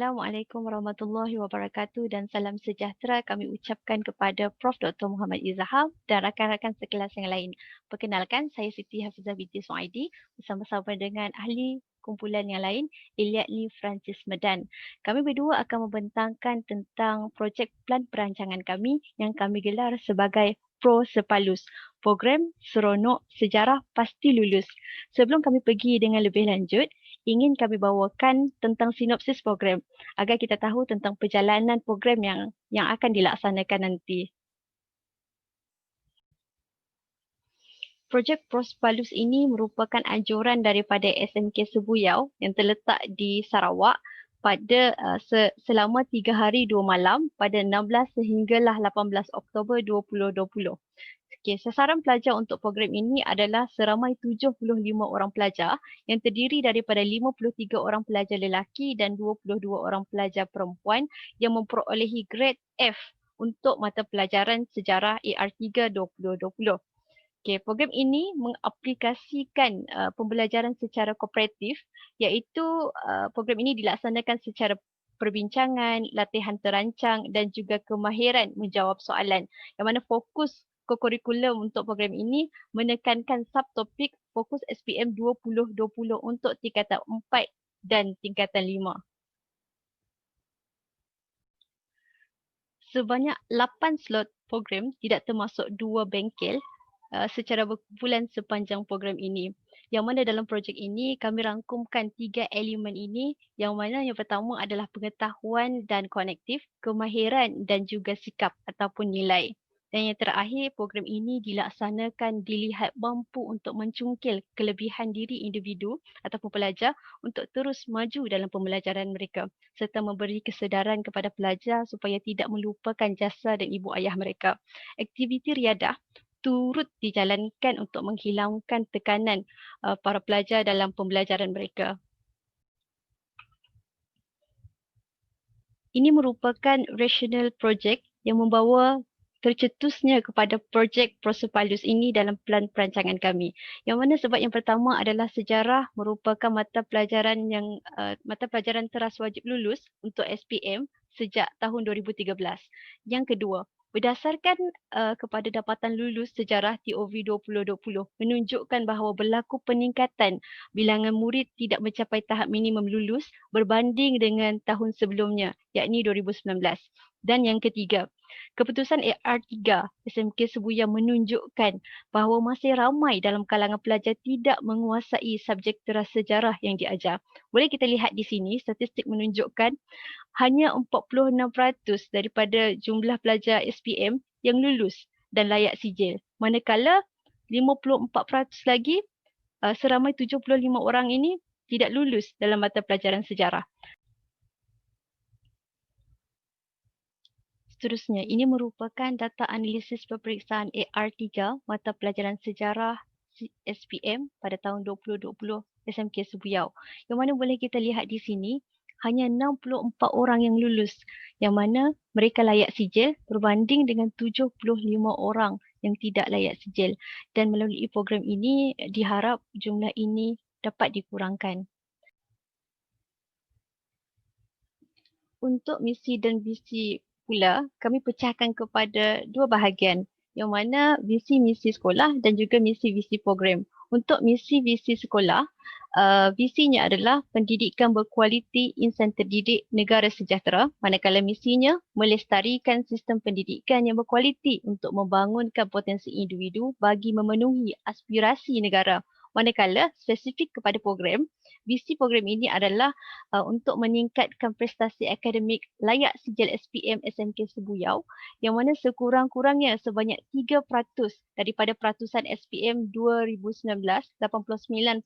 Assalamualaikum warahmatullahi wabarakatuh dan salam sejahtera kami ucapkan kepada Prof. Dr. Muhammad Izzaham dan rakan-rakan sekelas yang lain. Perkenalkan, saya Siti Hafizah binti Suaidi bersama-sama dengan ahli kumpulan yang lain, Iliadli Francis Medan. Kami berdua akan membentangkan tentang projek plan perancangan kami yang kami gelar sebagai Pro Sepalus, Program Seronok Sejarah Pasti Lulus. Sebelum kami pergi dengan lebih lanjut, ingin kami bawakan tentang sinopsis program agar kita tahu tentang perjalanan program yang akan dilaksanakan nanti. Projek Prospalus ini merupakan anjuran daripada SMK Sebuyau yang terletak di Sarawak pada selama 3 hari 2 malam pada 16 sehinggalah 18 Oktober 2020. Okay, sasaran pelajar untuk program ini adalah seramai 75 orang pelajar yang terdiri daripada 53 orang pelajar lelaki dan 22 orang pelajar perempuan yang memperolehi grade F untuk mata pelajaran sejarah AR3 2020. Okay, program ini mengaplikasikan pembelajaran secara kooperatif, iaitu program ini dilaksanakan secara perbincangan, latihan terancang dan juga kemahiran menjawab soalan. Yang mana fokus kurikulum untuk program ini menekankan subtopik fokus SPM 2020 untuk tingkatan 4 dan tingkatan 5. Sebanyak 8 slot program tidak termasuk 2 bengkel secara berkumpulan sepanjang program ini. Yang mana dalam projek ini kami rangkumkan 3 elemen ini, yang mana yang pertama adalah pengetahuan dan konektif, kemahiran dan juga sikap ataupun nilai. Dan yang terakhir, program ini dilaksanakan dilihat mampu untuk mencungkil kelebihan diri individu ataupun pelajar untuk terus maju dalam pembelajaran mereka serta memberi kesedaran kepada pelajar supaya tidak melupakan jasa dan ibu ayah mereka. Aktiviti riadah turut dijalankan untuk menghilangkan tekanan para pelajar dalam pembelajaran mereka. Ini merupakan rational project yang membawa tercetusnya kepada projek Prosepalus ini dalam plan perancangan kami. Yang mana sebab yang pertama adalah sejarah merupakan mata pelajaran teras wajib lulus untuk SPM sejak tahun 2013. Yang kedua, berdasarkan kepada dapatan lulus sejarah TOV 2020 menunjukkan bahawa berlaku peningkatan bilangan murid tidak mencapai tahap minimum lulus berbanding dengan tahun sebelumnya, yakni 2019. Dan yang ketiga, keputusan AR3 SMK Sebuyau menunjukkan bahawa masih ramai dalam kalangan pelajar tidak menguasai subjek teras sejarah yang diajar. Boleh kita lihat di sini, statistik menunjukkan hanya 46% daripada jumlah pelajar SPM yang lulus dan layak sijil. Manakala 54% lagi, seramai 75 orang ini tidak lulus dalam mata pelajaran sejarah. Seterusnya, ini merupakan data analisis peperiksaan AR3 mata pelajaran sejarah SPM pada tahun 2020 SMK Sebuyau. Yang mana boleh kita lihat di sini, hanya 64 orang yang lulus, yang mana mereka layak sijil berbanding dengan 75 orang yang tidak layak sijil. Dan melalui program ini, diharap jumlah ini dapat dikurangkan. Untuk misi dan visi pula, kami pecahkan kepada 2 bahagian, yang mana visi-misi sekolah dan juga misi-visi program. Untuk misi-visi sekolah, visinya adalah pendidikan berkualiti insan terdidik negara sejahtera, manakala misinya melestarikan sistem pendidikan yang berkualiti untuk membangunkan potensi individu bagi memenuhi aspirasi negara. Manakala spesifik kepada program, visi program ini adalah untuk meningkatkan prestasi akademik layak sijil SPM SMK Sebuyau, yang mana sekurang-kurangnya sebanyak 3% daripada peratusan SPM 2019, 89.51%.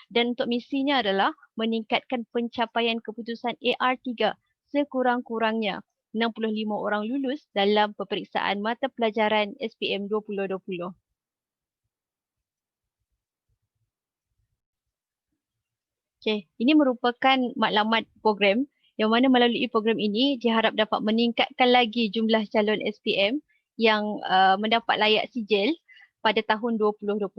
Dan untuk misinya adalah meningkatkan pencapaian keputusan AR3 sekurang-kurangnya 65 orang lulus dalam peperiksaan mata pelajaran SPM 2020. Okay, ini merupakan maklumat program yang mana melalui program ini diharap dapat meningkatkan lagi jumlah calon SPM yang mendapat layak sijil pada tahun 2020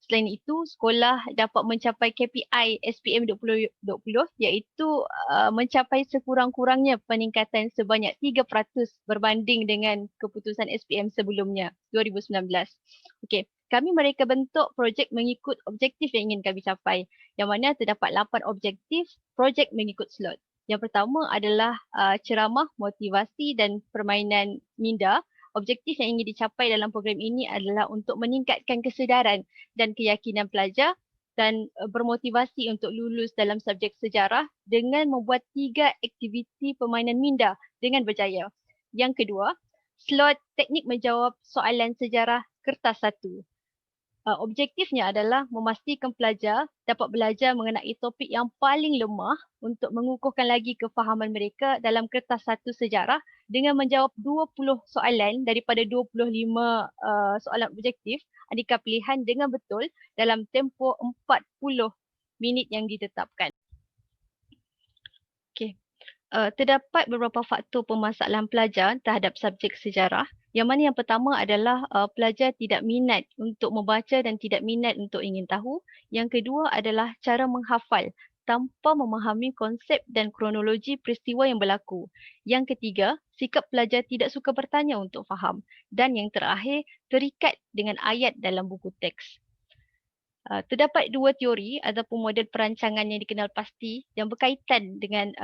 Selain itu, sekolah dapat mencapai KPI SPM 2020 iaitu mencapai sekurang-kurangnya peningkatan sebanyak 3% berbanding dengan keputusan SPM sebelumnya 2019. Okey, kami mereka bentuk projek mengikut objektif yang ingin kami capai. Yang mana terdapat 8 objektif projek mengikut slot. Yang pertama adalah ceramah, motivasi dan permainan minda. Objektif yang ingin dicapai dalam program ini adalah untuk meningkatkan kesedaran dan keyakinan pelajar dan bermotivasi untuk lulus dalam subjek sejarah dengan membuat 3 aktiviti permainan minda dengan berjaya. Yang kedua, slot teknik menjawab soalan sejarah kertas 1. Objektifnya adalah memastikan pelajar dapat belajar mengenai topik yang paling lemah untuk mengukuhkan lagi kefahaman mereka dalam kertas 1 sejarah dengan menjawab 20 soalan daripada 25 soalan objektif aneka pilihan dengan betul dalam tempoh 40 minit yang ditetapkan. Okey. Terdapat beberapa faktor permasalahan pelajar terhadap subjek sejarah. Yang mana yang pertama adalah pelajar tidak minat untuk membaca dan tidak minat untuk ingin tahu. Yang kedua adalah cara menghafal tanpa memahami konsep dan kronologi peristiwa yang berlaku. Yang ketiga, sikap pelajar tidak suka bertanya untuk faham. Dan yang terakhir, terikat dengan ayat dalam buku teks. Terdapat 2 teori ataupun model perancangan yang dikenal pasti yang berkaitan dengan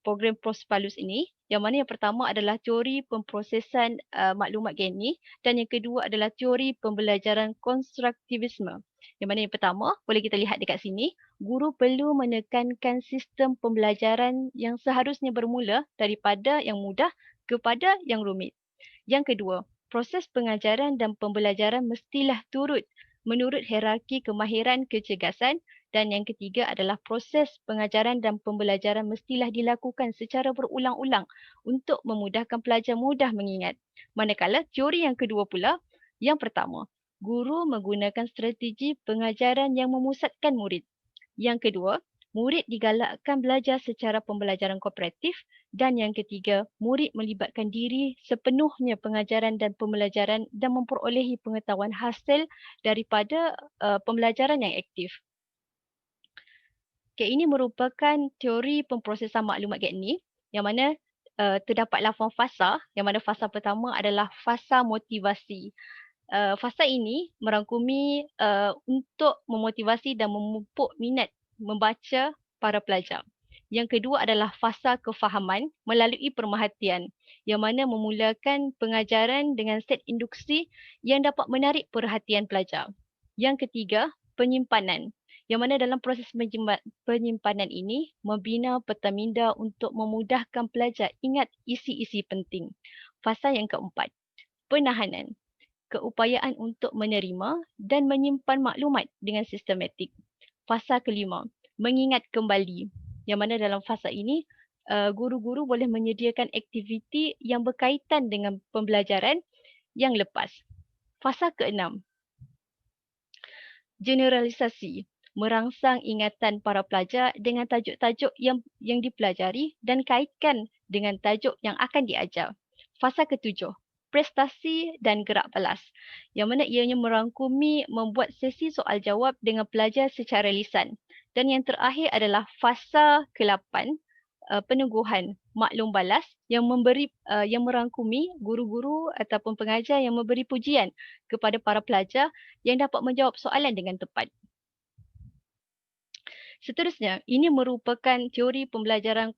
program Prosperous ini. Yang mana yang pertama adalah teori pemprosesan maklumat geni dan yang kedua adalah teori pembelajaran konstruktivisme. Yang mana yang pertama, boleh kita lihat dekat sini, guru perlu menekankan sistem pembelajaran yang seharusnya bermula daripada yang mudah kepada yang rumit. Yang kedua, proses pengajaran dan pembelajaran mestilah turut menurut hierarki kemahiran kecergasan. Dan yang ketiga adalah proses pengajaran dan pembelajaran mestilah dilakukan secara berulang-ulang untuk memudahkan pelajar mudah mengingat. Manakala teori yang kedua pula, yang pertama, guru menggunakan strategi pengajaran yang memusatkan murid. Yang kedua, murid digalakkan belajar secara pembelajaran kooperatif. Dan yang ketiga, murid melibatkan diri sepenuhnya pengajaran dan pembelajaran dan memperolehi pengetahuan hasil daripada pembelajaran yang aktif. Okay, ini merupakan teori pemprosesan maklumat geni yang mana terdapat 8 fasa, yang mana fasa pertama adalah fasa motivasi. Fasa ini merangkumi untuk memotivasi dan memupuk minat membaca para pelajar. Yang kedua adalah fasa kefahaman melalui pemerhatian yang mana memulakan pengajaran dengan set induksi yang dapat menarik perhatian pelajar. Yang ketiga, penyimpanan yang mana dalam proses penyimpanan ini membina peta minda untuk memudahkan pelajar ingat isi-isi penting. Fasa yang keempat, penahanan, keupayaan untuk menerima dan menyimpan maklumat dengan sistematik. Fasa kelima, mengingat kembali. Yang mana dalam fasa ini, guru-guru boleh menyediakan aktiviti yang berkaitan dengan pembelajaran yang lepas. Fasa keenam, generalisasi, merangsang ingatan para pelajar dengan tajuk-tajuk yang dipelajari dan kaitkan dengan tajuk yang akan diajar. Fasa ketujuh, prestasi dan gerak balas, yang mana ianya merangkumi membuat sesi soal jawab dengan pelajar secara lisan. Dan yang terakhir adalah fasa ke-8, peneguhan maklum balas yang merangkumi guru-guru ataupun pengajar yang memberi pujian kepada para pelajar yang dapat menjawab soalan dengan tepat. Seterusnya, ini merupakan teori pembelajaran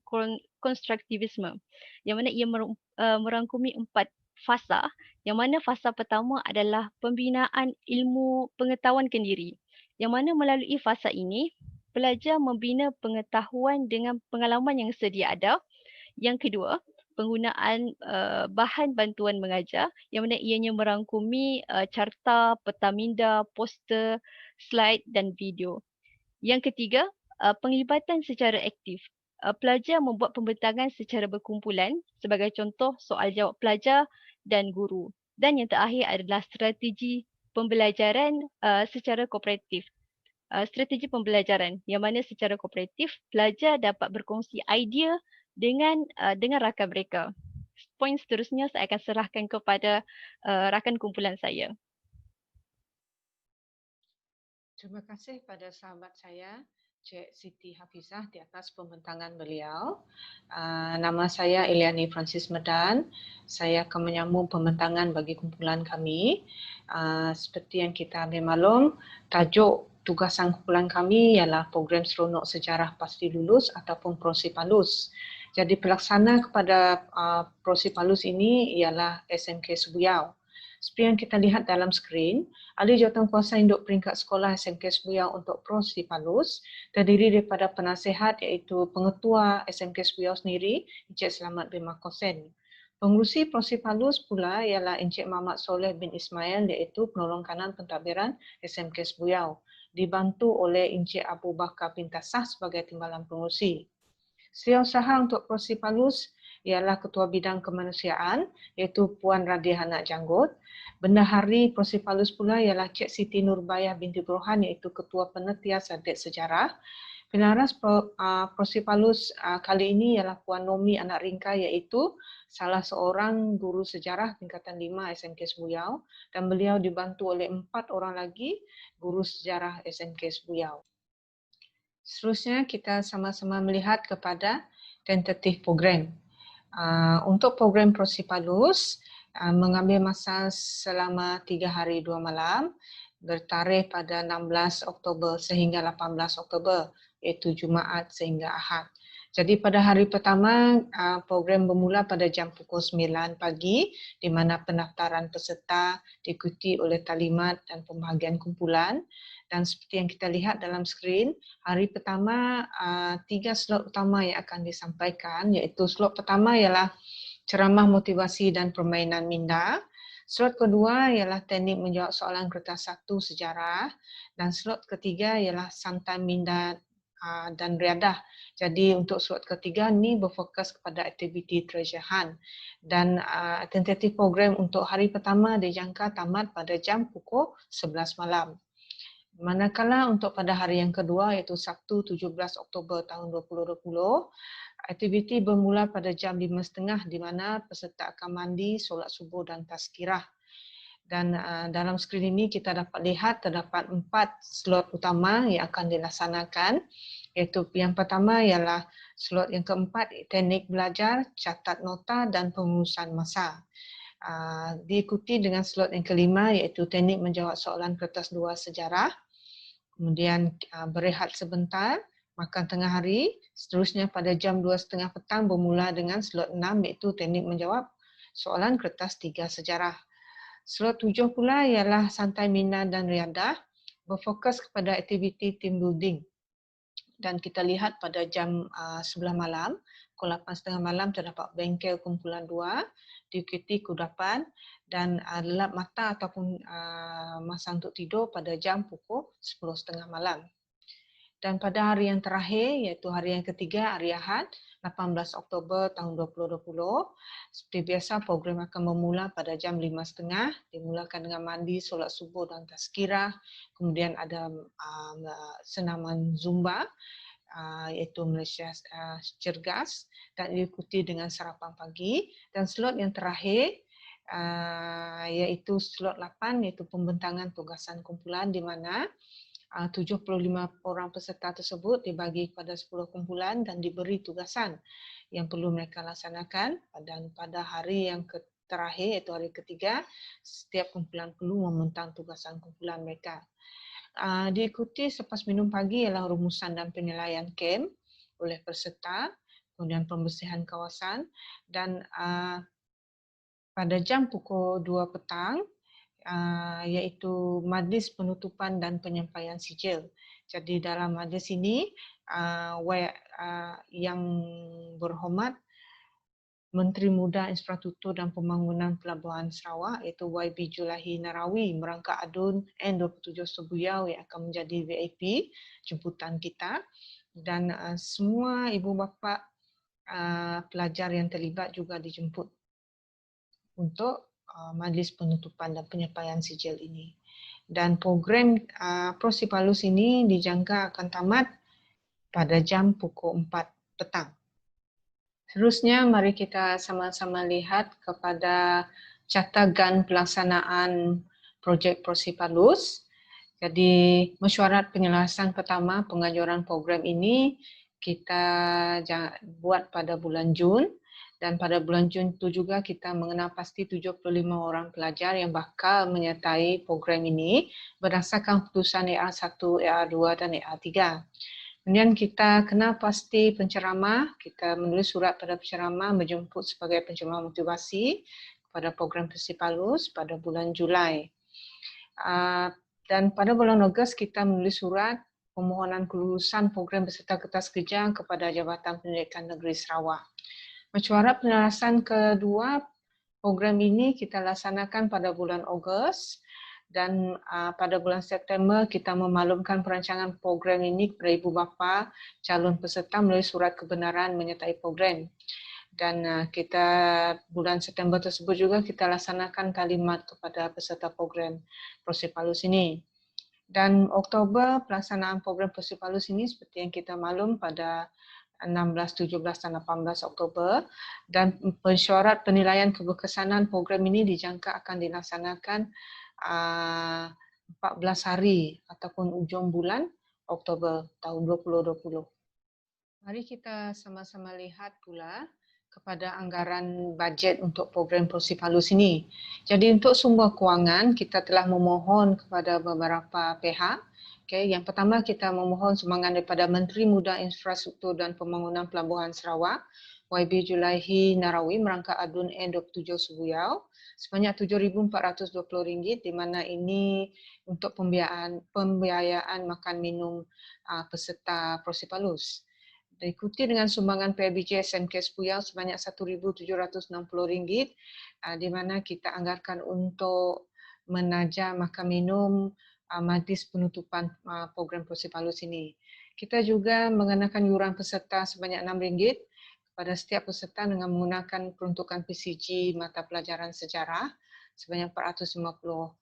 konstruktivisme yang mana ia merangkumi 4 fasa, yang mana fasa pertama adalah pembinaan ilmu pengetahuan kendiri. Yang mana melalui fasa ini, pelajar membina pengetahuan dengan pengalaman yang sedia ada. Yang kedua, penggunaan bahan bantuan mengajar yang mana ianya merangkumi carta, peta minda, poster, slide dan video. Yang ketiga, penglibatan secara aktif. Pelajar membuat pembentangan secara berkumpulan sebagai contoh soal jawab pelajar dan guru. Dan yang terakhir adalah strategi pembelajaran secara kooperatif. Strategi pembelajaran yang mana secara kooperatif pelajar dapat berkongsi idea dengan rakan mereka. Poin seterusnya saya akan serahkan kepada rakan kumpulan saya. Terima kasih pada sahabat saya, Cik Siti Hafizah di atas pembentangan beliau. Nama saya Eliani Francis Medan. Saya akan menyambung pembentangan bagi kumpulan kami. Seperti yang kita ambil maklum, tajuk tugasan kumpulan kami ialah Program Seronok Sejarah Pasti Lulus ataupun Prosipalus. Jadi pelaksana kepada Prosipalus ini ialah SMK Subuyau. Seperti yang kita lihat dalam skrin, Ahli Jawatankuasa Induk Peringkat Sekolah SMK Subuyau untuk Prosipalus terdiri daripada penasihat iaitu Pengetua SMK Subuyau sendiri, Encik Selamat bin Makosen. Pengurusi Prosipalus pula ialah Encik Muhammad Soleh bin Ismail iaitu Penolong Kanan Pentadbiran SMK Subuyau, dibantu oleh Encik Abu Bakar bin Tassah sebagai Timbalan Pengurusi. Setiausaha untuk Prosipalus ialah Ketua Bidang Kemanusiaan iaitu Puan Radihana Janggut. Bendahari Prosipalus pula ialah Cik Siti Nurbayah binti Burhan iaitu Ketua Penetia Sabit Sejarah. Pelaras Prosipalus kali ini ialah Puan Nomi Anak Ringka iaitu salah seorang guru sejarah tingkatan 5 SMK Subuyau dan beliau dibantu oleh 4 orang lagi guru sejarah SMK Subuyau. Seterusnya kita sama-sama melihat kepada tentatif program. Untuk program Prosipalus mengambil masa selama 3 hari 2 malam bertarikh pada 16 Oktober sehingga 18 Oktober iaitu Jumaat sehingga Ahad. Jadi pada hari pertama program bermula pada jam pukul 9 pagi di mana pendaftaran peserta diikuti oleh talimat dan pembahagian kumpulan. Dan seperti yang kita lihat dalam skrin, hari pertama 3 slot utama yang akan disampaikan iaitu slot pertama ialah ceramah motivasi dan permainan minda. Slot kedua ialah teknik menjawab soalan kertas 1 sejarah dan slot ketiga ialah santai minda dan riadah. Jadi untuk slot ketiga ni berfokus kepada aktiviti treasure hunt dan tentatif program untuk hari pertama dijangka tamat pada jam pukul 11 malam. Manakala untuk pada hari yang kedua iaitu Sabtu 17 Oktober tahun 2020, aktiviti bermula pada jam 5.30 di mana peserta akan mandi, solat subuh dan tazkirah. Dan dalam skrin ini kita dapat lihat terdapat 4 slot utama yang akan dilaksanakan, iaitu yang pertama ialah slot yang keempat teknik belajar, catat nota dan pengurusan masa. Diikuti dengan slot yang kelima iaitu teknik menjawab soalan kertas 2 sejarah. Kemudian berehat sebentar, makan tengah hari. Seterusnya pada jam 2.30 petang bermula dengan slot 6 iaitu teknik menjawab soalan kertas 3 sejarah. Slot 7 pula ialah santai minda dan riadah, berfokus kepada aktiviti team building. Dan kita lihat pada jam 11 malam, pukul 8.30 malam terdapat bengkel kumpulan 2, diikuti kudapan dan lelap mata ataupun masa untuk tidur pada jam pukul 10.30 malam. Dan pada hari yang terakhir iaitu hari yang ketiga, hari Ahad, 18 Oktober tahun 2020, seperti biasa program akan bermula pada jam 5.30, dimulakan dengan mandi, solat subuh dan tazkirah. Kemudian ada senaman Zumba iaitu Malaysia Cergas dan diikuti dengan sarapan pagi. Dan slot yang terakhir iaitu slot 8 iaitu pembentangan tugasan kumpulan di mana 75 orang peserta tersebut dibagi kepada 10 kumpulan dan diberi tugasan yang perlu mereka laksanakan. Dan pada hari yang terakhir iaitu hari ketiga, setiap kumpulan perlu membentang tugasan kumpulan mereka. Diikuti selepas minum pagi ialah rumusan dan penilaian kem oleh peserta, kemudian pembersihan kawasan dan pada jam pukul 2 petang iaitu majlis penutupan dan penyampaian sijil. Jadi dalam majlis ini yang berhormat Menteri Muda Infrastruktur dan Pembangunan Pelabuhan Sarawak iaitu YB Julahi Narawi merangkap adun N27 Subuyau yang akan menjadi VIP jemputan kita dan semua ibu bapa pelajar yang terlibat juga dijemput untuk majlis penutupan dan penyampaian sijil ini. Dan program Prosipalus ini dijangka akan tamat pada jam pukul 4 petang. Seterusnya, mari kita sama-sama lihat kepada catagan pelaksanaan projek Prosipalus. Jadi mesyuarat penyelesaian pertama penganjuran program ini kita buat pada bulan Jun, dan pada bulan Jun itu juga kita mengenal pasti 75 orang pelajar yang bakal menyertai program ini berdasarkan keputusan EA1, EA2 dan EA3. Kemudian kita kenal pasti penceramah, kita menulis surat pada penceramah menjemput sebagai penceramah motivasi kepada program Persipalus pada bulan Julai. Dan pada bulan Ogos kita menulis surat permohonan kelulusan program beserta kertas kerja kepada Jabatan Pendidikan Negeri Sarawak. Mesyuarat penyelesaian kedua program ini kita laksanakan pada bulan Ogos, dan pada bulan September kita memaklumkan perancangan program ini kepada ibu bapa calon peserta melalui surat kebenaran menyertai program. Dan kita bulan September tersebut juga kita laksanakan kalimat kepada peserta program Persipalus ini. Dan Oktober pelaksanaan program Persipalus ini seperti yang kita maklum pada 16, 17 dan 18 Oktober, dan mesyuarat penilaian keberkesanan program ini dijangka akan dilaksanakan 14 hari ataupun ujung bulan Oktober tahun 2020. Mari kita sama-sama lihat pula kepada anggaran bajet untuk program Persipalus ini. Jadi untuk sumber kewangan kita telah memohon kepada beberapa pihak. Okay, yang pertama kita memohon sumbangan daripada Menteri Muda Infrastruktur dan Pembangunan Pelabuhan Sarawak, YB Julaihi Narawi, merangkap adun N27 Subuyau sebanyak RM7,420, di mana ini untuk pembiayaan makan minum peserta Persipalus. Diikuti dengan sumbangan PIBG SMK Sepuyau sebanyak RM1,760, di mana kita anggarkan untuk menaja makan minum majlis penutupan program Persipalus ini. Kita juga mengenakan yuran peserta sebanyak RM6 kepada setiap peserta dengan menggunakan peruntukan PCG mata pelajaran sejarah sebanyak RM450,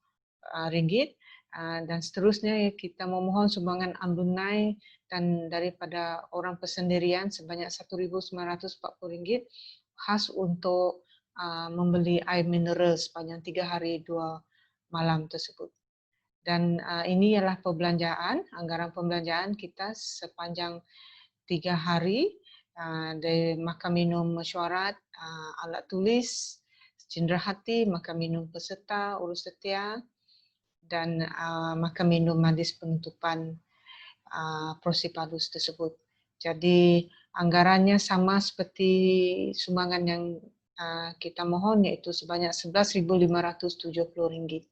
dan seterusnya kita memohon sumbangan amdunai dan daripada orang persendirian sebanyak RM1,940 khas untuk membeli air mineral sepanjang 3 hari 2 malam tersebut. Dan ini ialah perbelanjaan, anggaran perbelanjaan kita sepanjang 3 hari dari makan minum mesyuarat, alat tulis, cenderahati, makan minum peserta, urus setia, dan makan minum majlis penutupan Persipalus tersebut. Jadi anggarannya sama seperti sumbangan yang kita mohon, iaitu sebanyak RM11,570.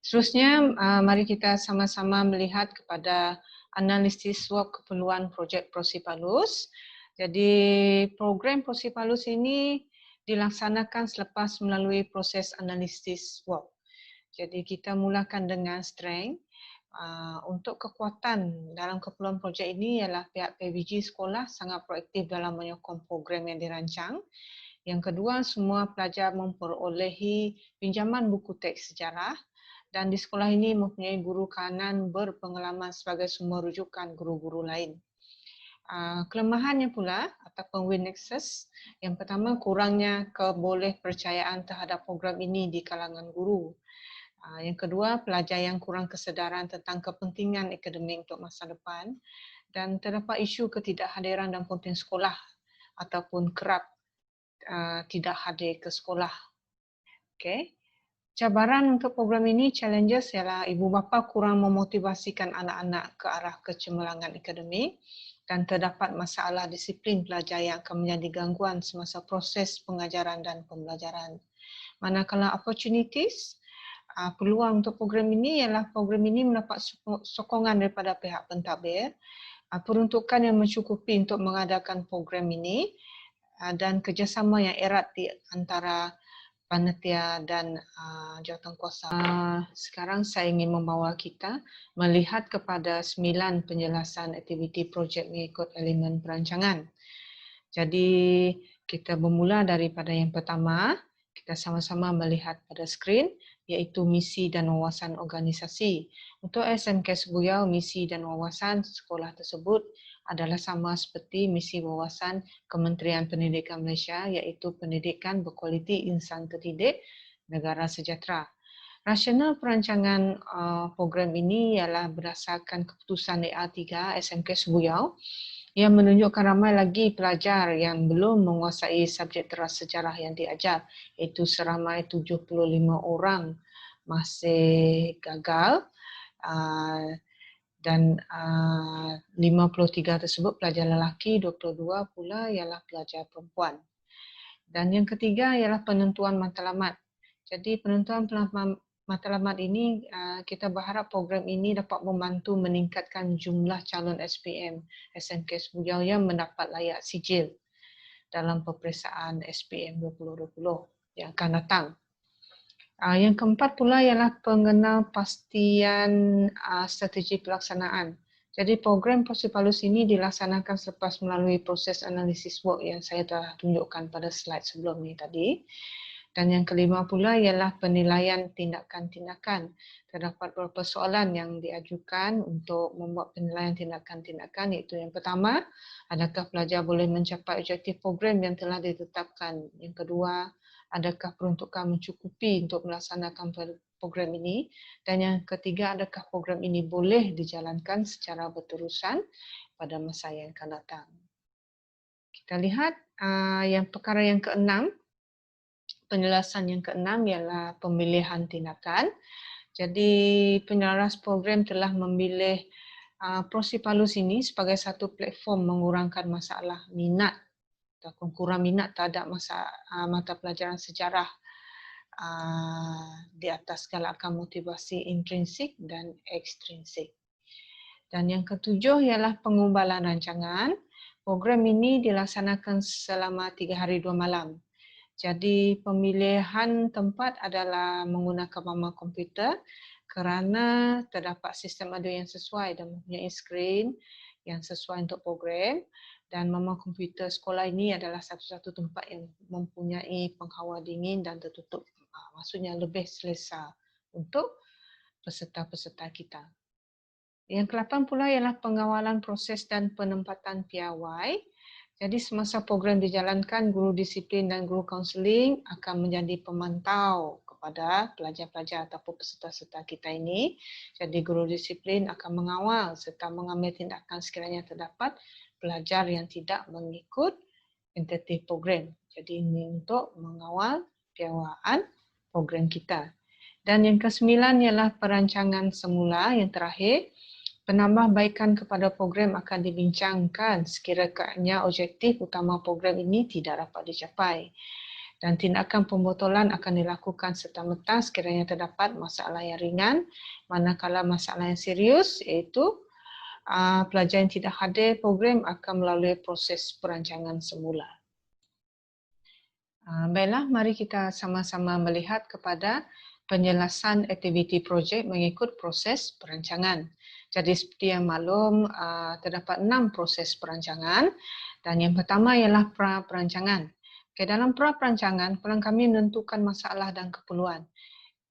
Seterusnya, mari kita sama-sama melihat kepada analisis SWOT keperluan projek Persipalus. Jadi program Persipalus ini dilaksanakan selepas melalui proses analisis SWOT. Jadi kita mulakan dengan strength. Untuk kekuatan dalam keperluan projek ini ialah pihak PBG sekolah sangat proaktif dalam menyokong program yang dirancang. Yang kedua, semua pelajar memperolehi pinjaman buku teks sejarah, dan di sekolah ini mempunyai guru kanan berpengalaman sebagai sumber rujukan guru-guru lain. Kelemahannya pula ataupun weaknesses, yang pertama kurangnya kebolehpercayaan terhadap program ini di kalangan guru. Yang kedua, pelajar yang kurang kesedaran tentang kepentingan akademik untuk masa depan, dan terdapat isu ketidakhadiran dan penting sekolah ataupun kerap tidak hadir ke sekolah. Okay. Cabaran untuk program ini, challenges ialah ibu bapa kurang memotivasikan anak-anak ke arah kecemerlangan akademik, dan terdapat masalah disiplin pelajar yang akan menjadi gangguan semasa proses pengajaran dan pembelajaran. Manakala opportunities, peluang untuk program ini ialah program ini mendapat sokongan daripada pihak pentadbir, peruntukan yang mencukupi untuk mengadakan program ini, dan kerjasama yang erat di antara panitia dan jawatankuasa. Sekarang saya ingin membawa kita melihat kepada 9 penjelasan aktiviti projek mengikut elemen perancangan. Jadi kita bermula daripada yang pertama, kita sama-sama melihat pada skrin, iaitu misi dan wawasan organisasi. Untuk SMK Sepuyau, misi dan wawasan sekolah tersebut adalah sama seperti misi wawasan Kementerian Pendidikan Malaysia, iaitu pendidikan berkualiti insan terdidik, negara sejahtera. Rasional perancangan program ini ialah berdasarkan keputusan AR3 SMK Sebuyau yang menunjukkan ramai lagi pelajar yang belum menguasai subjek teras sejarah yang diajar, iaitu seramai 75 orang masih gagal dan 53 tersebut pelajar lelaki, 22 pula ialah pelajar perempuan. Dan yang ketiga ialah penentuan matlamat. Jadi penentuan matlamat ini kita berharap program ini dapat membantu meningkatkan jumlah calon SPM SMK Sebuyau yang mendapat layak sijil dalam peperiksaan SPM 2020 yang akan datang. Yang keempat pula ialah pengenalpastian strategi pelaksanaan. Jadi program Prosipalus ini dilaksanakan selepas melalui proses analisis work yang saya telah tunjukkan pada slide sebelum ni tadi. Dan yang kelima pula ialah penilaian tindakan-tindakan. Terdapat beberapa soalan yang diajukan untuk membuat penilaian tindakan-tindakan, iaitu yang pertama, adakah pelajar boleh mencapai objektif program yang telah ditetapkan? Yang kedua, adakah peruntukan mencukupi untuk melaksanakan program ini? Dan yang ketiga, adakah program ini boleh dijalankan secara berterusan pada masa yang akan datang? Kita lihat yang perkara yang keenam, penjelasan yang keenam ialah pemilihan tindakan. Jadi penyelaras program telah memilih Prosipalus ini sebagai satu platform mengurangkan masalah minat ataupun kurang minat terhadap mata pelajaran sejarah di atas galakan motivasi intrinsik dan ekstrinsik. Dan yang ketujuh ialah pengumbalan rancangan. Program ini dilaksanakan selama 3 hari 2 malam. Jadi pemilihan tempat adalah menggunakan mama komputer kerana terdapat sistem audio yang sesuai dan mempunyai skrin yang sesuai untuk program, dan mama komputer sekolah ini adalah satu-satu tempat yang mempunyai penghawa dingin dan tertutup. Maksudnya lebih selesa untuk peserta-peserta kita. Yang ke-8 pula ialah pengawalan proses dan penempatan piawai. Jadi semasa program dijalankan, guru disiplin dan guru kaunseling akan menjadi pemantau kepada pelajar-pelajar ataupun peserta-peserta kita ini. Jadi guru disiplin akan mengawal serta mengambil tindakan sekiranya terdapat pelajar yang tidak mengikut tentatif program. Jadi ini untuk mengawal piawaian program kita. Dan yang ke-9 ialah perancangan semula yang terakhir. Penambahbaikan kepada program akan dibincangkan sekiranya objektif utama program ini tidak dapat dicapai. Dan tindakan pembotolan akan dilakukan serta-merta sekiranya terdapat masalah yang ringan, manakala masalah yang serius iaitu pelajar yang tidak hadir program akan melalui proses perancangan semula. Baiklah, mari kita sama-sama melihat kepada penjelasan aktiviti projek mengikut proses perancangan. Jadi seperti yang maklum, terdapat 6 proses perancangan dan yang pertama ialah pra-perancangan. Dalam pra-perancangan, peran kami menentukan masalah dan keperluan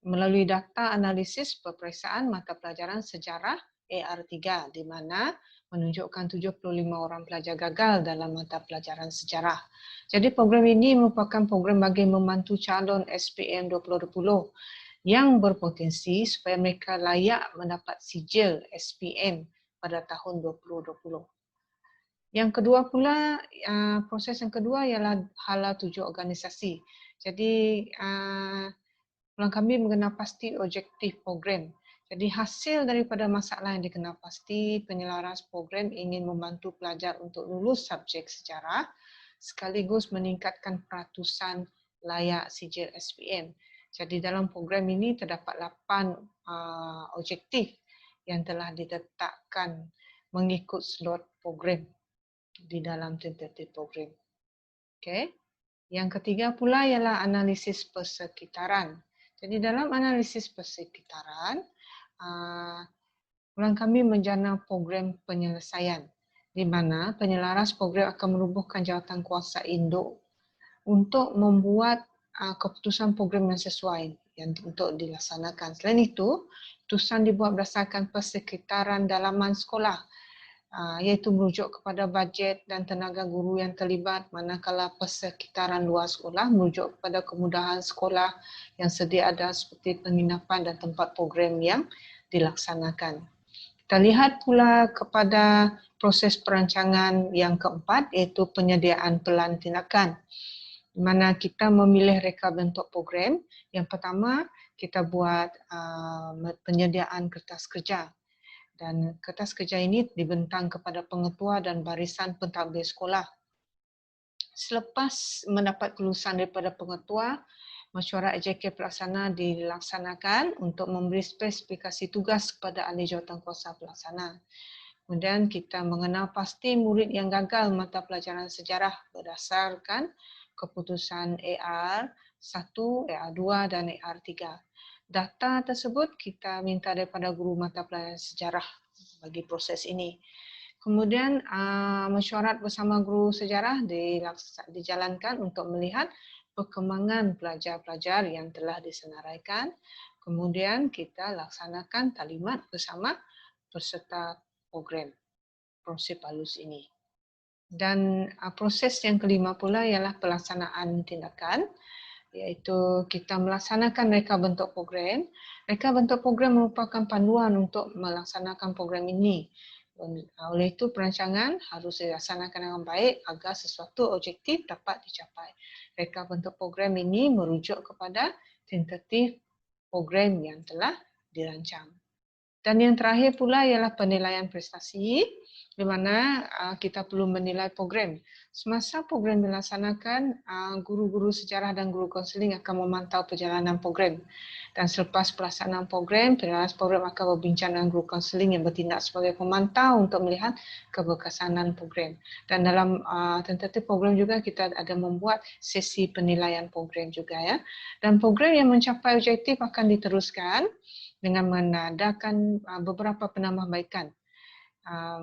melalui data analisis peperiksaan mata pelajaran sejarah AR3 di mana menunjukkan 75 orang pelajar gagal dalam mata pelajaran sejarah. Jadi program ini merupakan program bagi membantu calon SPM 2020 yang berpotensi supaya mereka layak mendapat sijil SPM pada tahun 2020. Yang kedua pula, proses yang kedua ialah hala tuju organisasi. Jadi, pelan kami mengenal pasti objektif program. Jadi hasil daripada masalah yang dikenal pasti, penyelaras program ingin membantu pelajar untuk lulus subjek sejarah sekaligus meningkatkan peratusan layak sijil SPM. Jadi dalam program ini terdapat 8 objektif yang telah ditetapkan mengikut slot program di dalam tentatif program. Okay. Yang ketiga pula ialah analisis persekitaran. Jadi dalam analisis persekitaran, pelan kami menjana program penyelesaian di mana penyelaras program akan merubuhkan jawatan kuasa induk untuk membuat keputusan program yang sesuai yang untuk dilaksanakan. Selain itu, keputusan dibuat berdasarkan persekitaran dalaman sekolah iaitu merujuk kepada bajet dan tenaga guru yang terlibat, manakala persekitaran luar sekolah merujuk kepada kemudahan sekolah yang sedia ada seperti penginapan dan tempat program yang dilaksanakan. Kita lihat pula kepada proses perancangan yang keempat, iaitu penyediaan pelan tindakan, di mana kita memilih reka bentuk program. Yang pertama, kita buat penyediaan kertas kerja. Dan kertas kerja ini dibentang kepada pengetua dan barisan pentadbir sekolah. Selepas mendapat kelulusan daripada pengetua, mesyuarat executive pelaksana dilaksanakan untuk memberi spesifikasi tugas kepada ahli jawatankuasa pelaksana. Kemudian kita mengenal pasti murid yang gagal mata pelajaran sejarah berdasarkan keputusan AR1, AR2 dan AR3. Data tersebut kita minta daripada guru mata pelajaran sejarah bagi proses ini. Kemudian mesyuarat bersama guru sejarah dijalankan untuk melihat perkembangan pelajar-pelajar yang telah disenaraikan. Kemudian kita laksanakan taklimat bersama peserta program Proses Palus ini. Dan proses yang kelima pula ialah pelaksanaan tindakan, iaitu kita melaksanakan reka bentuk program. Reka bentuk program merupakan panduan untuk melaksanakan program ini. Oleh itu, perancangan harus dilaksanakan dengan baik agar sesuatu objektif dapat dicapai. Reka bentuk program ini merujuk kepada tentatif program yang telah dirancang. Dan yang terakhir pula ialah penilaian prestasi, di mana kita perlu menilai program. Semasa program dilaksanakan, guru-guru sejarah dan guru kaunseling akan memantau perjalanan program. Dan selepas pelaksanaan program, penilaian program akan berbincang dengan guru kaunseling yang bertindak sebagai pemantau untuk melihat keberkesanan program. Dan dalam tentatif program juga kita ada membuat sesi penilaian program juga, ya. Dan program yang mencapai objektif akan diteruskan dengan mengadakan beberapa penambahbaikan.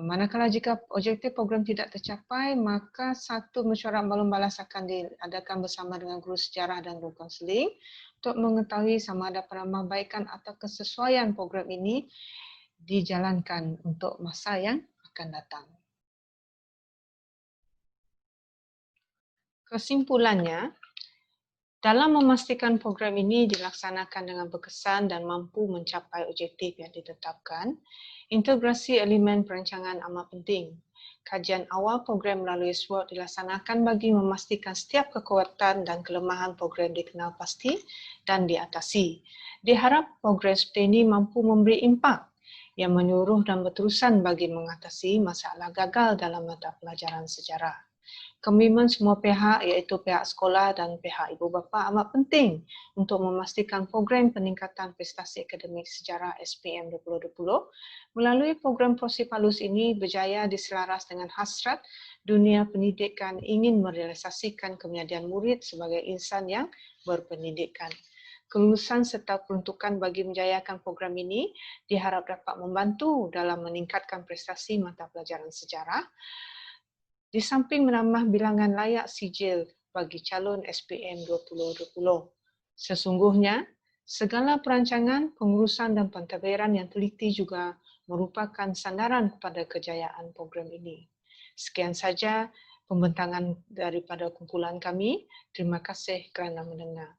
Manakala jika objektif program tidak tercapai, maka satu mesyuarat balon balas akan diadakan bersama dengan guru sejarah dan guru kaunseling untuk mengetahui sama ada penambahbaikan atau kesesuaian program ini dijalankan untuk masa yang akan datang. Kesimpulannya, dalam memastikan program ini dilaksanakan dengan berkesan dan mampu mencapai objektif yang ditetapkan, integrasi elemen perancangan amat penting. Kajian awal program melalui SWOT dilaksanakan bagi memastikan setiap kekuatan dan kelemahan program dikenal pasti dan diatasi. Diharap program seperti ini mampu memberi impak yang menyeluruh dan berterusan bagi mengatasi masalah gagal dalam mata pelajaran sejarah. Komitmen semua pihak, iaitu pihak sekolah dan pihak ibu bapa, amat penting untuk memastikan program peningkatan prestasi akademik sejarah SPM 2020 melalui program Proses Palus ini berjaya diselaras dengan hasrat dunia pendidikan ingin merealisasikan kemenjadian murid sebagai insan yang berpendidikan. Kelulusan serta peruntukan bagi menjayakan program ini diharap dapat membantu dalam meningkatkan prestasi mata pelajaran sejarah, di samping menambah bilangan layak sijil bagi calon SPM 2020. Sesungguhnya, segala perancangan, pengurusan dan pentadbiran yang teliti juga merupakan sandaran kepada kejayaan program ini. Sekian saja pembentangan daripada kumpulan kami. Terima kasih kerana mendengar.